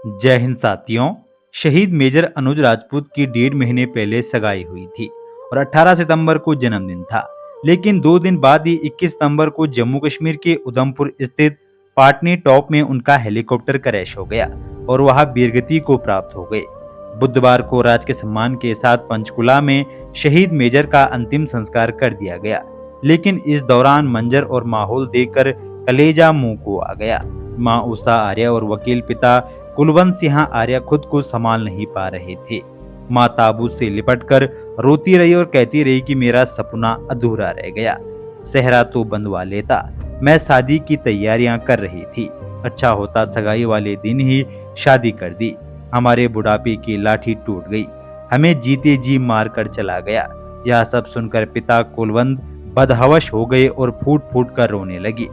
जय हिंद साथियों। शहीद मेजर अनुज राजपूत की 1.5 महीने पहले सगाई हुई थी और 18 सितंबर को जन्मदिन था। लेकिन 2 दिन बाद ही 21 सितंबर को जम्मू कश्मीर के उधमपुर स्थित पाटनी टॉप में उनका हेलीकॉप्टर क्रैश हो गया और वह वीरगति को प्राप्त हो गए। बुधवार को राजकीय सम्मान के साथ पंचकुला में शहीद मेजर का अंतिम संस्कार कर दिया गया। लेकिन इस दौरान मंजर और माहौल देखकर कलेजा मुंह को आ गया। मां उषा आर्य और वकील पिता कुलवंत सिंह आर्य खुद को संभाल नहीं पा रहे थे। मां ताबूत से लिपटकर रोती रही और कहती रही कि मेरा सपना अधूरा रह गया। सेहरा तो बंधवा लेता, मैं शादी की तैयारियां कर रही थी। अच्छा होता सगाई वाले दिन ही शादी कर दी। हमारे बुढ़ापे की लाठी टूट गई, हमें जीते जी मार कर चला गया। यह सब सुनकर पिता कुलवंत बदहवश हो गए और फूट फूट कर रोने लगी।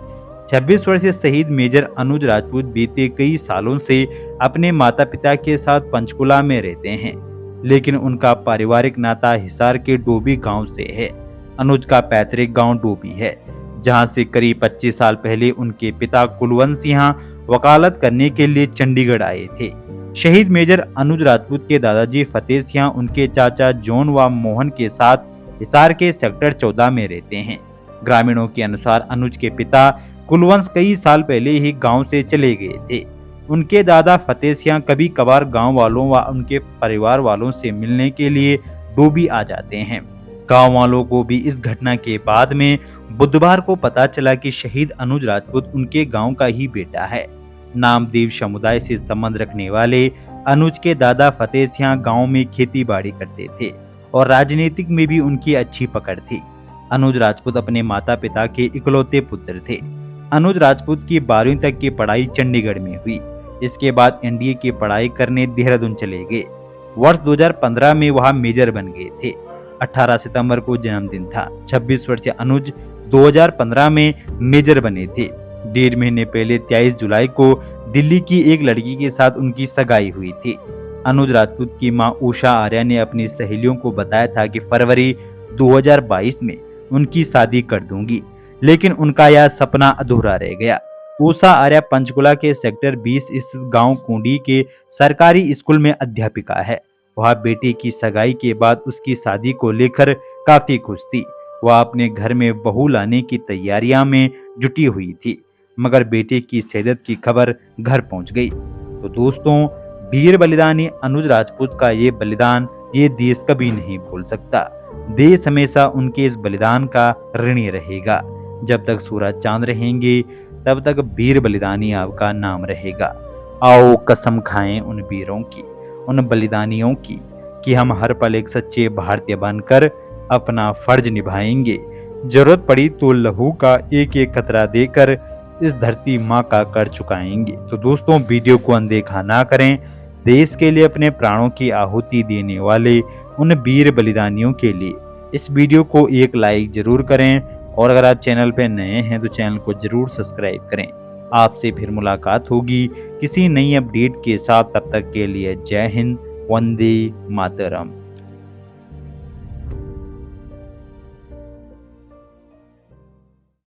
26 वर्षीय शहीद मेजर अनुज राजपूत बीते कई सालों से अपने माता पिता के साथ पंचकुला में रहते हैं, लेकिन उनका पारिवारिक नाता हिसार के डोबी गांव से है। अनुज का पैतृक गांव डोबी है, जहां से करीब 25 साल पहले उनके पिता कुलवंत सिंह वकालत करने के लिए चंडीगढ़ आए थे। शहीद मेजर अनुज राजपूत के दादाजी फतेह सिंह उनके चाचा जॉन व मोहन के साथ हिसार के सेक्टर 14 में रहते हैं। ग्रामीणों के अनुसार अनुज के पिता कुलवंत कई साल पहले ही गांव से चले गए थे। उनके दादा फतेह सिंह कभी कभार गांव वालों व उनके परिवार वालों से मिलने के लिए डोबी आ जाते हैं। गांव वालों को भी इस घटना के बाद में बुधवार को पता चला कि शहीद अनुज राजपूत उनके गांव का ही बेटा है। नामदेव समुदाय से संबंध रखने वाले अनुज के दादा फतेह सिंह गांव में खेती बाड़ी करते थे और राजनीतिक में भी उनकी अच्छी पकड़ थी। अनुज राजपूत अपने माता पिता के इकलौते पुत्र थे। अनुज राजपूत की 12वीं तक की पढ़ाई चंडीगढ़ में हुई। इसके बाद एनडीए की पढ़ाई करने देहरादून चले गए। वर्ष 2015 में वह मेजर बन गए थे। 18 सितंबर को जन्मदिन था। 26 वर्षीय अनुज 2015 में मेजर बने थे। 1.5 महीने पहले 23 जुलाई को दिल्ली की एक लड़की के साथ उनकी सगाई हुई थी। अनुज राजपूत की मां उषा आर्य ने अपनी सहेलियों को बताया था कि फरवरी 2022 में उनकी शादी कर दूंगी, लेकिन उनका यह सपना अधूरा रह गया। उषा आर्य पंचकुला के सेक्टर 20 स्थित गांव कुंडी के सरकारी स्कूल में अध्यापिका है। वह बेटी की सगाई के बाद उसकी शादी को लेकर काफी खुश थी। वह अपने घर में बहू लाने की तैयारियां में जुटी हुई थी, मगर बेटे की शहादत की खबर घर पहुंच गई। तो दोस्तों, वीर बलिदानी अनुज राजपूत का ये बलिदान ये देश कभी नहीं भूल सकता। देश हमेशा उनके इस बलिदान का ऋणी रहेगा। जब तक सूरज चांद रहेंगे तब तक वीर बलिदानी आपका नाम रहेगा। आओ कसम खाएं उन वीरों की, उन बलिदानियों की, कि हम हर पल एक सच्चे भारतीय बनकर अपना फर्ज निभाएंगे। जरूरत पड़ी तो लहू का एक एक कतरा देकर इस धरती माँ का कर चुकाएंगे। तो दोस्तों, वीडियो को अनदेखा ना करें। देश के लिए अपने प्राणों की आहुति देने वाले उन वीर बलिदानियों के लिए इस वीडियो को एक लाइक जरूर करें, और अगर आप चैनल पे नए हैं तो चैनल को जरूर सब्सक्राइब करें। आपसे फिर मुलाकात होगी किसी नई अपडेट के साथ। तब तक के लिए जय हिंद, वंदे मातरम।